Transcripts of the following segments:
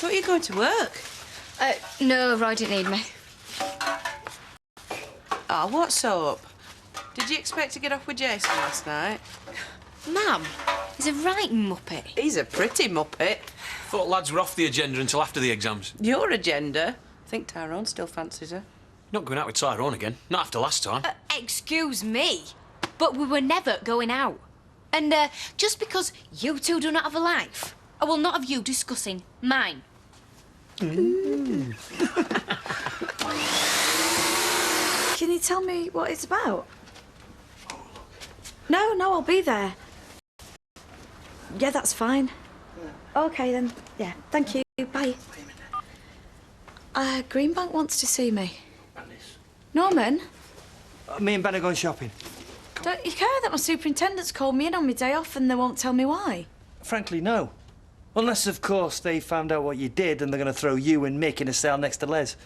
thought you were going to work. No, Roy didn't need me. Oh, what's up? Did you expect to get off with Jason last night? Ma'am, he's a right muppet. He's a pretty muppet. Thought lads were off the agenda until after the exams. Your agenda? I think Tyrone still fancies her. Not going out with Tyrone again. Not after last time. Excuse me, but we were never going out. And just because you two do not have a life, I will not have you discussing mine. Can you tell me what it's about? No, I'll be there. Yeah, that's fine. OK, then. Yeah, thank you. Bye. Greenbank wants to see me. Norman? Me and Ben are going shopping. Don't you care that my superintendent's called me in on my day off and they won't tell me why? Frankly, no. Unless, of course, they found out what you did and they're going to throw you and Mick in a cell next to Les.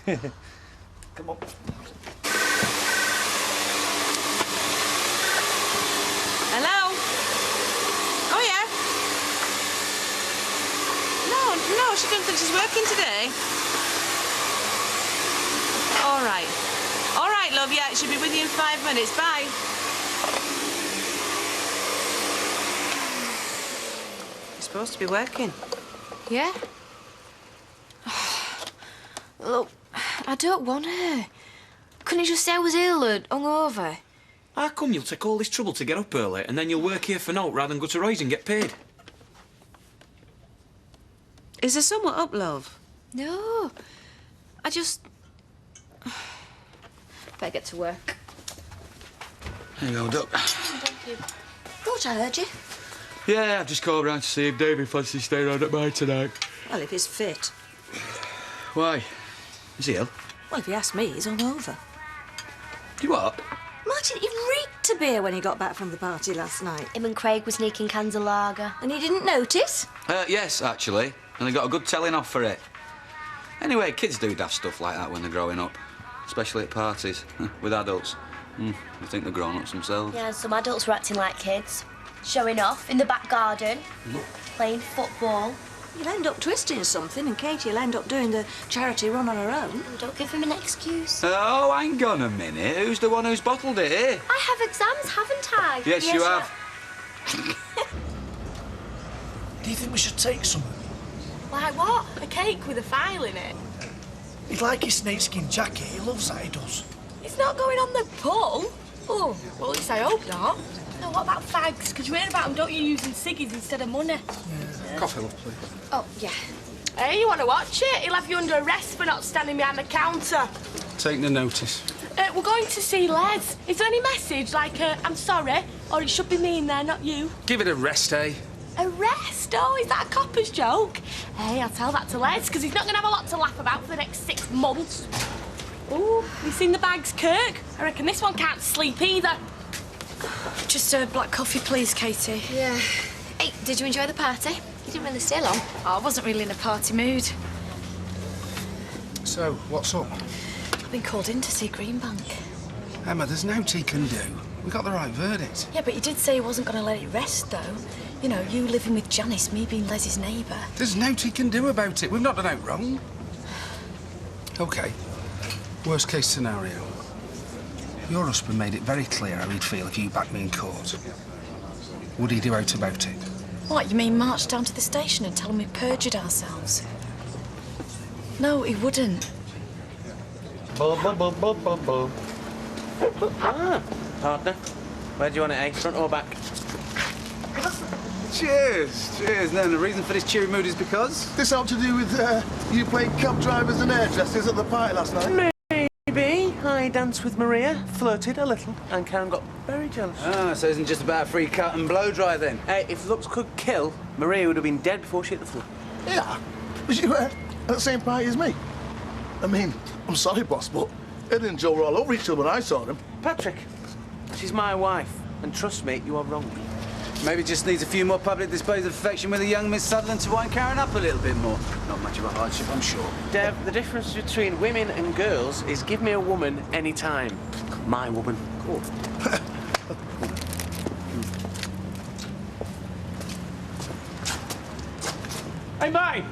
Come on. Hello? Oh, yeah? No, she doesn't think she's working today. All right. All right, love, yeah, she'll be with you in 5 minutes. Bye. You're supposed to be working. Yeah? Look, I don't want her. Couldn't you just say I was ill or hungover? How come you'll take all this trouble to get up early and then you'll work here for naught rather than go to Roy's and get paid? Is there somewhat up, love? No, I just... Better get to work. There you go, Duck. Thank you. Thought I heard you. Yeah, I've just called round to see if David fancies staying on at mine tonight. Well, if he's fit. Why? Is he ill? Well, if you ask me, he's hungover. You what? Martin, he reeked to beer when he got back from the party last night. Him and Craig were sneaking cans of lager. And he didn't notice? Yes, actually. And they got a good telling off for it. Anyway, kids do daft stuff like that when they're growing up. Especially at parties, with adults. They think they're grown-ups themselves. Yeah, some adults were acting like kids. Showing off in the back garden, playing football. You'll end up twisting something and Katie'll end up doing the charity run on her own. Don't give him an excuse. Oh, hang on a minute. Who's the one who's bottled it here? I have exams, haven't I? Yes, you have. Do you think we should take some? Like what? A cake with a file in it? He'd like his snakeskin jacket. He loves that, he does. It's not going on the pull. Oh, well, at least I hope not. No, what about fags? Because you hear about them, don't you, using ciggies instead of money? Yeah. Coffee, love, please. Oh, yeah. Hey, you want to watch it? He'll have you under arrest for not standing behind the counter. Take no notice. We're going to see Les. Is there any message, like, I'm sorry, or it should be me in there, not you? Give it a rest, eh? Arrest? Oh, is that a copper's joke? Hey, I'll tell that to Les, because he's not going to have a lot to laugh about for the next 6 months. Ooh, have you seen the bags, Kirk? I reckon this one can't sleep either. Just a black coffee, please, Katie. Yeah. Hey, did you enjoy the party? You didn't really stay long. Oh, I wasn't really in a party mood. So, what's up? I've been called in to see Greenbank. Emma, there's no he can do. We got the right verdict. Yeah, but he did say he wasn't going to let it rest, though. You know, you living with Janice, me being Les's neighbour. There's no he can do about it. We've not done out wrong. OK. Worst case scenario. Your husband made it very clear how he'd feel if you backed me in court. Would he do out about it? What, you mean march down to the station and tell him we perjured ourselves? No, he wouldn't. Partner, where do you want it, eh? Front or back? Cheers, cheers. No, the reason for this cheery mood is because... This ought to do with you playing cab drivers and hairdressers at the party last night? Maybe. I danced with Maria, flirted a little, and Karen got very jealous. Ah, so it isn't just about a free cut and blow-dry, then? Hey, if looks could kill, Maria would have been dead before she hit the floor. Yeah. Was you at the same party as me? I mean, I'm sorry, boss, but Eddie and Joe were all over each other when I saw them. Patrick, she's my wife, and trust me, you are wrong. Maybe just needs a few more public displays of affection with a young Miss Sutherland to wind Karen up a little bit more. Not much of a hardship, I'm sure. Dev, the difference between women and girls is give me a woman any time. My woman. Cool. Hey, mate!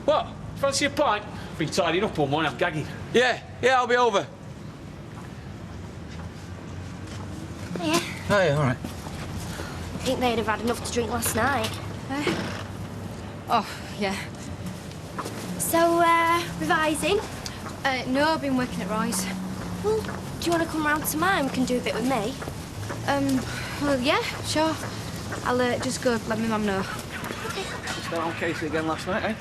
What? Fancy a pint? Been tidying up all morning, I'm gagging. Yeah, I'll be over. Yeah. Oh, yeah, all right. I think they'd have had enough to drink last night. Oh, yeah. So, revising? No, I've been working at Roy's. Well, do you want to come round to mine? We can do a bit with me. Well, yeah, sure. I'll just go let my mum know. Start on Casey again last night, eh?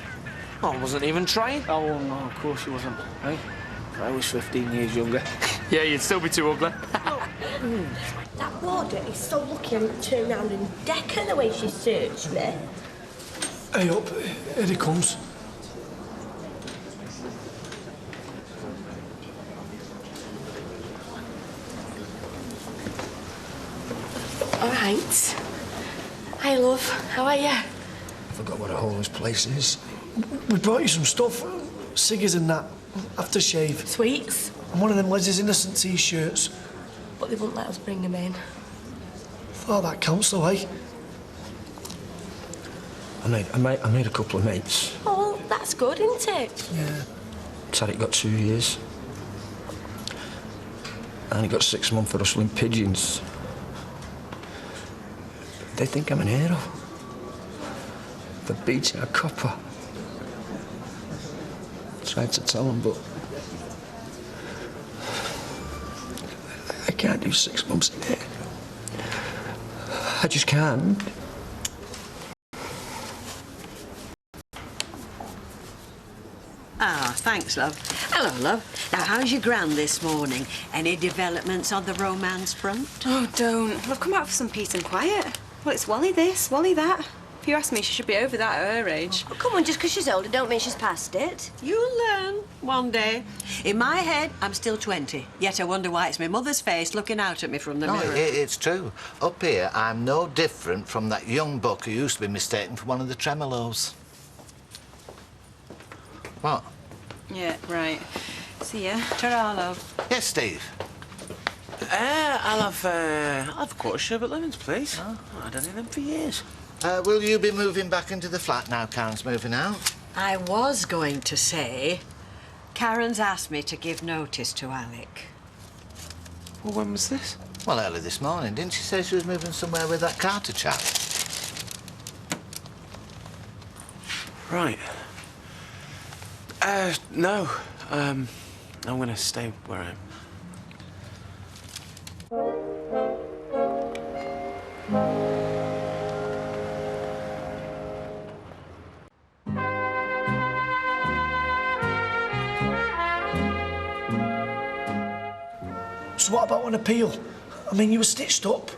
I wasn't even trying. Oh, no, of course you wasn't, eh? If I was 15 years younger. Yeah, you'd still be too ugly. That warden is so lucky I didn't turn round and deck her the way she searched me. Hey up, here he comes. All right. Hi, love. How are you? Forgot what a hole this place is. We brought you some stuff, ciggies and that, aftershave. Sweets? And one of them Les's innocent t-shirts. But they wouldn't let us bring them in. Thought that counts though, eh? I made a couple of mates. Oh, that's good, isn't it? Yeah. Tariq got 2 years. And he got 6 months for rustling pigeons. They think I'm an hero. For beating a copper. Tried to tell them, but I can't do 6 months a day. I just can't. Ah, thanks, love. Hello, love. Now, how's your gran this morning? Any developments on the romance front? Oh, don't. I've come out for some peace and quiet. Well, it's Wally this, Wally that. If you ask me, she should be over that at her age. Oh, come on, just because she's older don't mean she's past it. You'll learn one day. In my head, I'm still 20. Yet I wonder why it's my mother's face looking out at me from the mirror. It's true. Up here, I'm no different from that young buck who used to be mistaken for one of the tremolos. What? Yeah, right. See ya. Ta-ra, love. Yes, Steve? I'll have a quarter sherbet lemons, please. Oh. I haven't had any of them for years. Will you be moving back into the flat now Karen's moving out? I was going to say, Karen's asked me to give notice to Alec. Well, when was this? Well, early this morning. Didn't she say she was moving somewhere with that Carter chap? Right. No. I'm gonna stay where I am. So what about an appeal? I mean, you were stitched up.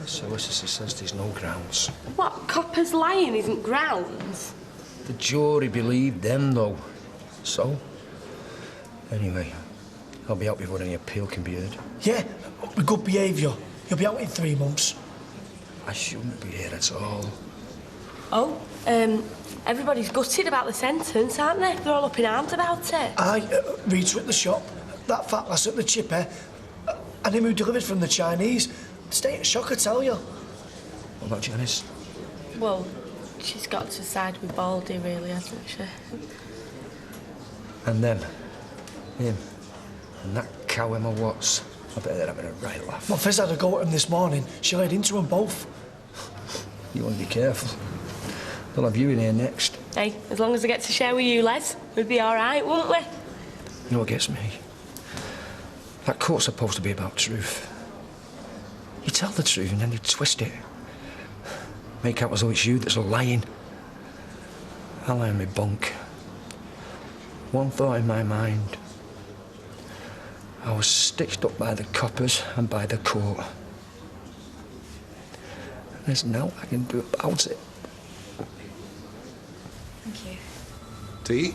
The solicitor says there's no grounds. What, coppers lying isn't grounds? The jury believed them, though. So? Anyway, I'll be out before any appeal can be heard. Yeah, with good behaviour. You'll be out in 3 months. I shouldn't be here at all. Oh, everybody's gutted about the sentence, aren't they? They're all up in arms about it. Rita at the shop, that fat lass at the chipper, and him who delivered from the Chinese. Stay in shock, I tell you. What about Janice? Well, she's got to side with Baldy, really, hasn't she? And them. Him. And that cow Emma Watts. I bet they're having a right laugh. Well, Fizz had a go at him this morning. She laid into them both. You want to be careful. They'll have you in here next. Hey, as long as I get to share with you, Les, we'd be all right, wouldn't we? You know what gets me? That court's supposed to be about truth. You tell the truth and then you twist it. Make out as though it's you that's lying. I lie in my bunk. One thought in my mind. I was stitched up by the coppers and by the court. There's nothing I can do about it. Thank you. Tea?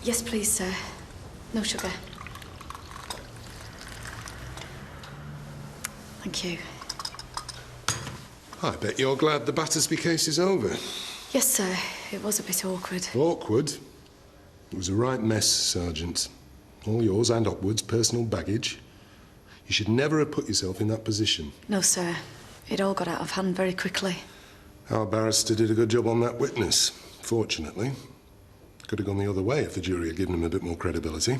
Yes, please, sir. No sugar. Thank you. I bet you're glad the Battersby case is over. Yes, sir. It was a bit awkward. Awkward? It was a right mess, Sergeant. All yours and Hopwood's personal baggage. You should never have put yourself in that position. No, sir. It all got out of hand very quickly. Our barrister did a good job on that witness, fortunately. Could have gone the other way if the jury had given him a bit more credibility.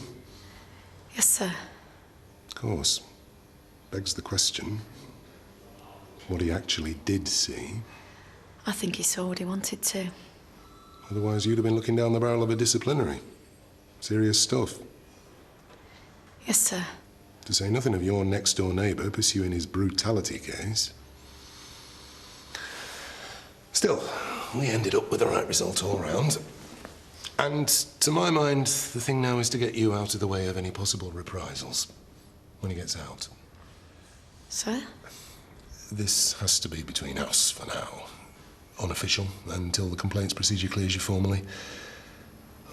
Yes, sir. Of course. Begs the question, what he actually did see. I think he saw what he wanted to. Otherwise, you'd have been looking down the barrel of a disciplinary. Serious stuff. Yes, sir. To say nothing of your next-door neighbour pursuing his brutality case. Still, we ended up with the right result all round. And to my mind, the thing now is to get you out of the way of any possible reprisals when he gets out. Sir? This has to be between us for now. Unofficial, until the complaints procedure clears you formally.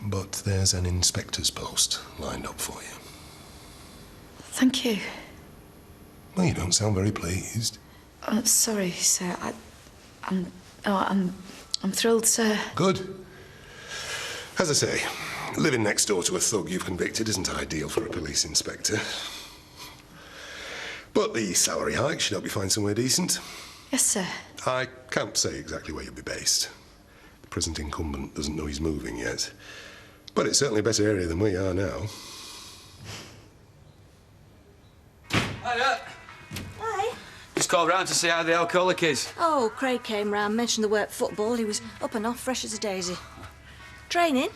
But there's an inspector's post lined up for you. Thank you. Well, you don't sound very pleased. Sorry, sir. I'm thrilled, sir. Good. As I say, living next door to a thug you've convicted isn't ideal for a police inspector. But the salary hike should help you find somewhere decent. Yes, sir. I can't say exactly where you'll be based. The present incumbent doesn't know he's moving yet. But it's certainly a better area than we are now. Hiya. Hi. Just called round to see how the alcoholic is. Oh, Craig came round, mentioned the work football. He was up and off, fresh as a daisy. Training?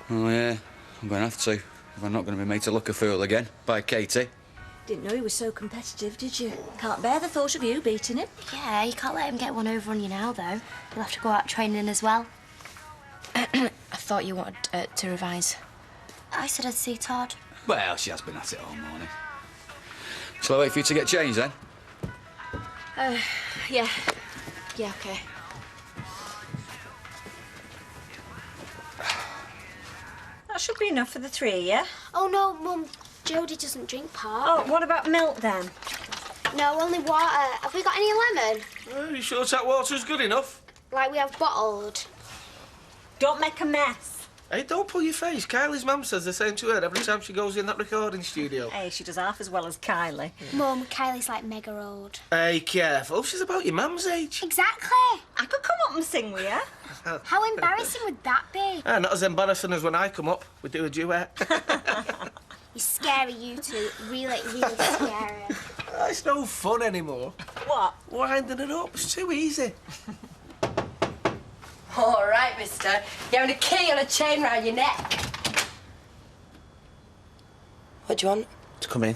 Oh, yeah. I'm going to have to. If I'm not going to be made to look a fool again by Katie. Didn't know he was so competitive, did you? Can't bear the thought of you beating him. Yeah, you can't let him get one over on you now, though. You'll have to go out training as well. I thought you wanted to revise. I said I'd see Todd. Well, she has been at it all morning. Shall I wait for you to get changed, then? Yeah. Yeah, OK. That should be enough for the three, yeah? Oh, no, Mum. Jodie doesn't drink pop. Oh, what about milk, then? No, only water. Have we got any lemon? Are you sure tap water's good enough? Like we have bottled. Don't make a mess. Hey, don't pull your face. Kylie's mum says the same to her every time she goes in that recording studio. Hey, she does half as well as Kylie. Mum, Kylie's like mega old. Hey, careful. She's about your mum's age. Exactly. I could come up and sing with you. How embarrassing would that be? Not as embarrassing as when I come up. We do a duet. You're scary, you two. Really, really scary. It's no fun anymore. What? Winding it up. It's too easy. All right, mister. You're having a key on a chain round your neck. What do you want? To come in.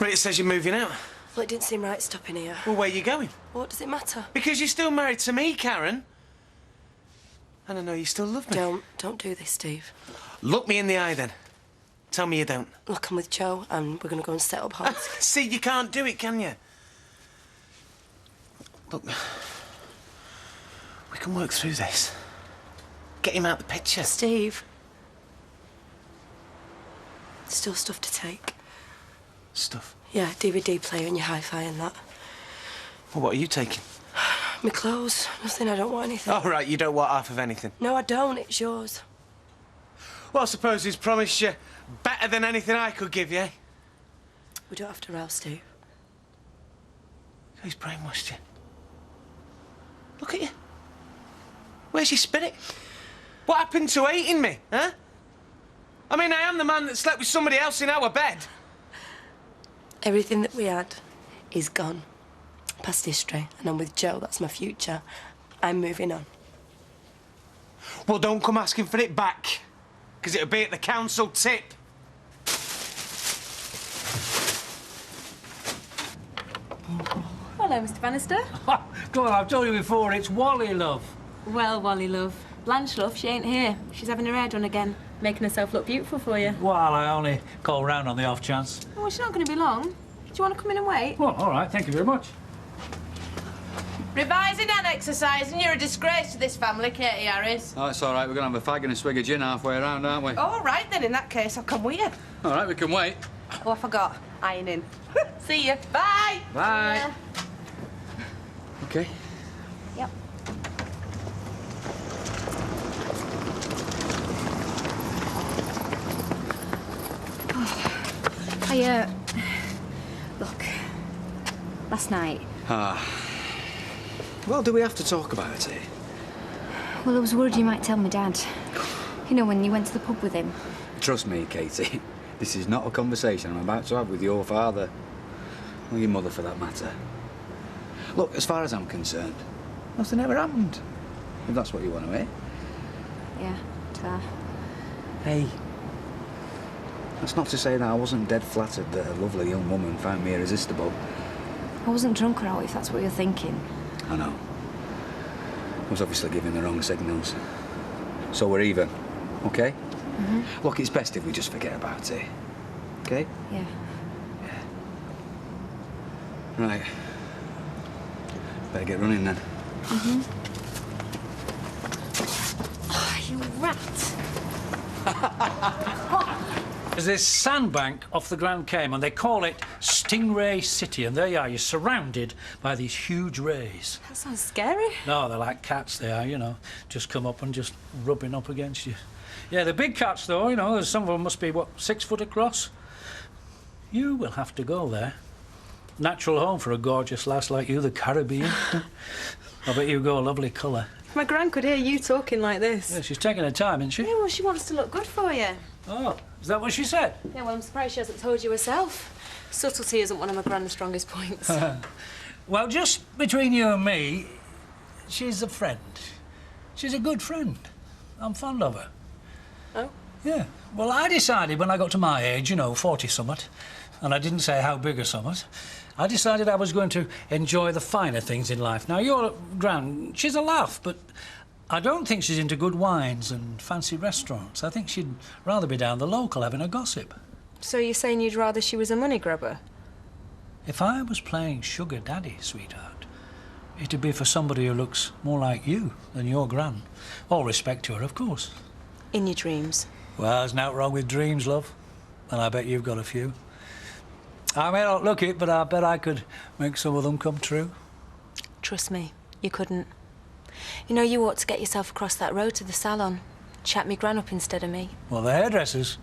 Rita says you're moving out. Well, it didn't seem right stopping here. Well, where are you going? What does it matter? Because you're still married to me, Karen. And I know you still love me. Don't do this, Steve. Look me in the eye, then. Tell me you don't. Look, I'm with Joe, and we're going to go and set up house. See, you can't do it, can you? Look, we can work through this. Get him out the picture. Steve. Still stuff to take. Stuff? Yeah, DVD player and your hi-fi and that. Well, what are you taking? My clothes. Nothing, I don't want anything. Oh, right, you don't want half of anything. No, I don't. It's yours. Well, I suppose he's promised you better than anything I could give you. We don't have to row, Steve. He's brainwashed you. Look at you. Where's your spirit? What happened to hating me, huh? I mean, I am the man that slept with somebody else in our bed. Everything that we had is gone. Past history. And I'm with Joe. That's my future. I'm moving on. Well, don't come asking for it back, because it'll be at the council tip. Hello, Mr. Bannister. Come on, I've told you before, it's Wally, love. Well, Wally, love. Blanche, love, she ain't here. She's having her hair done again, making herself look beautiful for you. Well, I only call round on the off chance. Oh, she's not going to be long. Do you want to come in and wait? Well, all right, thank you very much. Revising and exercising, you're a disgrace to this family, Katie Harris. Oh, it's all right. We're going to have a fag and a swig of gin halfway around, aren't we? All right, then, in that case, I'll come with you. All right, we can wait. Oh, I forgot. Ironing. See you. Bye. Bye. Yeah. OK. Yep. Look, last night... Ah. Well, do we have to talk about it? Well, I was worried you might tell my dad. You know, when you went to the pub with him. Trust me, Katie, this is not a conversation I'm about to have with your father. Or your mother, for that matter. Look, as far as I'm concerned, nothing ever happened. If that's what you want to hear. Yeah, fair. Hey. That's not to say that I wasn't dead flattered that a lovely young woman found me irresistible. I wasn't drunk or out, if that's what you're thinking. I know. I was obviously giving the wrong signals. So we're even, OK? Mm-hmm. Look, it's best if we just forget about it. OK? Yeah. Right. Better get running then. Mm-hmm. Oh, you rat. There's this sandbank off the Grand Cayman. They call it Stingray City, and there you are. You're surrounded by these huge rays. That sounds scary. No, they're like cats, they are, you know. Just come up and just rubbing up against you. Yeah, they're big cats, though, you know. Some of them must be, what, 6 foot across? You will have to go there. Natural home for a gorgeous lass like you, the Caribbean. I bet you go a lovely colour. My gran could hear you talking like this. Yeah, she's taking her time, isn't she? Yeah, well, she wants to look good for you. Oh, is that what she said? Yeah, well, I'm surprised she hasn't told you herself. Subtlety isn't one of my gran's strongest points. Well, just between you and me, she's a friend. She's a good friend. I'm fond of her. Oh? Yeah. Well, I decided when I got to my age, you know, 40-something, and I didn't say how big or something, I decided I was going to enjoy the finer things in life. Now, your gran, she's a laugh, but I don't think she's into good wines and fancy restaurants. I think she'd rather be down the local having a gossip. So you're saying you'd rather she was a money grubber? If I was playing sugar daddy, sweetheart, it'd be for somebody who looks more like you than your gran. All respect to her, of course. In your dreams? Well, there's nothing wrong with dreams, love. And I bet you've got a few. I may not look it, but I bet I could make some of them come true. Trust me, you couldn't. You know, you ought to get yourself across that road to the salon. Chat me gran up instead of me. Well, the hairdressers?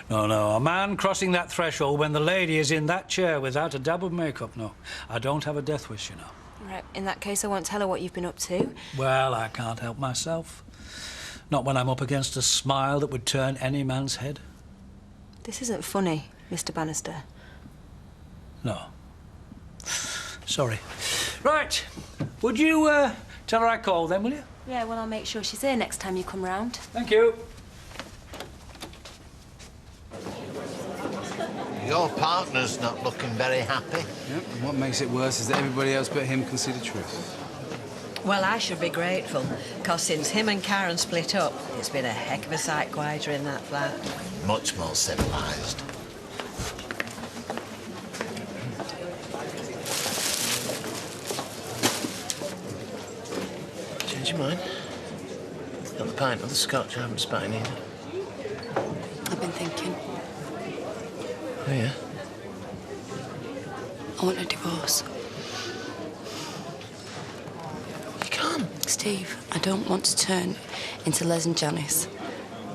No, no, a man crossing that threshold when the lady is in that chair without a dab of makeup, no. I don't have a death wish, you know. Right, in that case, I won't tell her what you've been up to. Well, I can't help myself. Not when I'm up against a smile that would turn any man's head. This isn't funny, Mr. Bannister. No. Sorry. Right. Would you, tell her I called then, will you? Yeah, well, I'll make sure she's here next time you come round. Thank you. Your partner's not looking very happy. Yep, and what makes it worse is that everybody else but him can see the truth. Well, I should be grateful, because since him and Karen split up, it's been a heck of a sight quieter in that flat. Much more civilised. Change your mind? Not the pint or the scotch, I haven't spat in either. I've been thinking. Oh, yeah? I want a divorce. You can't. Steve, I don't want to turn into Les and Janice.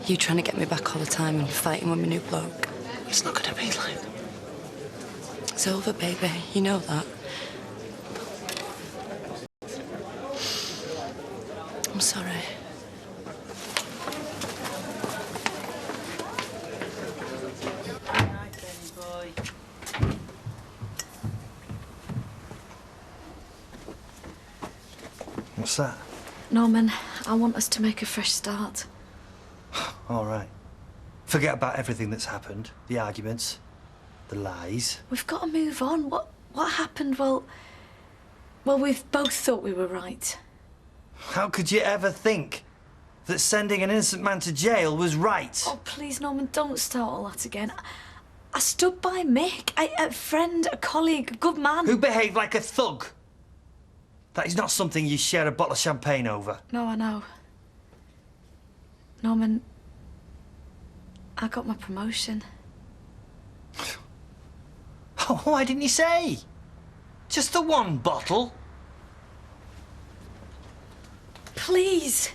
You trying to get me back all the time and fighting with my new bloke. It's not going to be like that. It's over, baby. You know that. I'm sorry. What's that? Norman, I want us to make a fresh start. All right. Forget about everything that's happened. The arguments, the lies. We've got to move on. What happened? Well, we've both thought we were right. How could you ever think that sending an innocent man to jail was right? Oh, please, Norman, don't start all that again. I stood by Mick. A friend, a colleague, a good man. Who behaved like a thug. That is not something you share a bottle of champagne over. No, I know. Norman, I got my promotion. Oh, why didn't you say? Just the one bottle? Please,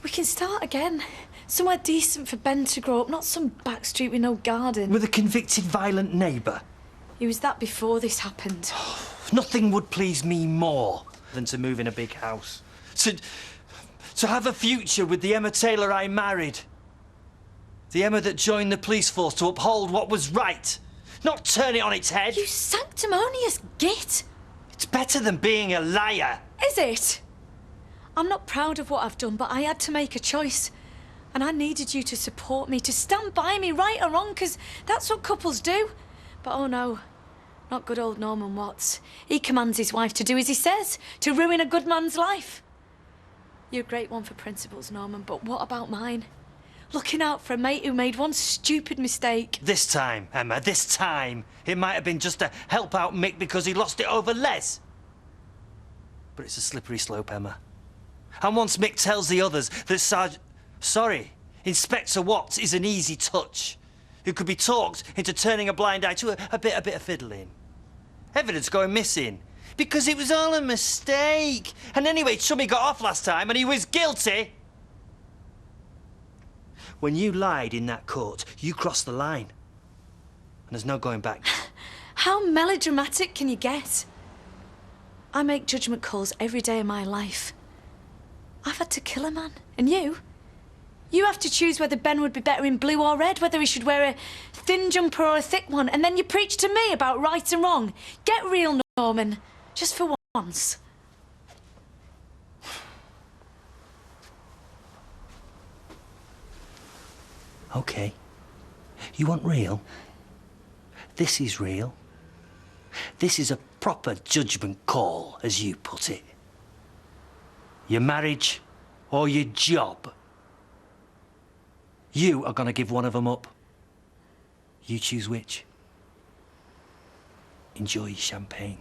we can start again. Somewhere decent for Ben to grow up, not some back street with no garden. With a convicted violent neighbour. He was that before this happened. Nothing would please me more than to move in a big house. To To have a future with the Emma Taylor I married. The Emma that joined the police force to uphold what was right, not turn it on its head. You sanctimonious git! It's better than being a liar. Is it? I'm not proud of what I've done, but I had to make a choice. And I needed you to support me, to stand by me, right or wrong, because that's what couples do. But oh no, not good old Norman Watts. He commands his wife to do as he says, to ruin a good man's life. You're a great one for principles, Norman, but what about mine? Looking out for a mate who made one stupid mistake. This time, Emma, this time, it might have been just to help out Mick because he lost it over Les. But it's a slippery slope, Emma. And once Mick tells the others that Inspector Watts is an easy touch, who could be talked into turning a blind eye to a bit of fiddling. Evidence going missing. Because it was all a mistake. And anyway, Chummy got off last time and he was guilty. When you lied in that court, you crossed the line. And there's no going back. How melodramatic can you get? I make judgment calls every day of my life. I've had to kill a man. And you? You have to choose whether Ben would be better in blue or red, whether he should wear a thin jumper or a thick one, and then you preach to me about right and wrong. Get real, Norman. Just for once. OK. You want real? This is real. This is a proper judgment call, as you put it. Your marriage or your job. You are going to give one of them up. You choose which. Enjoy your champagne.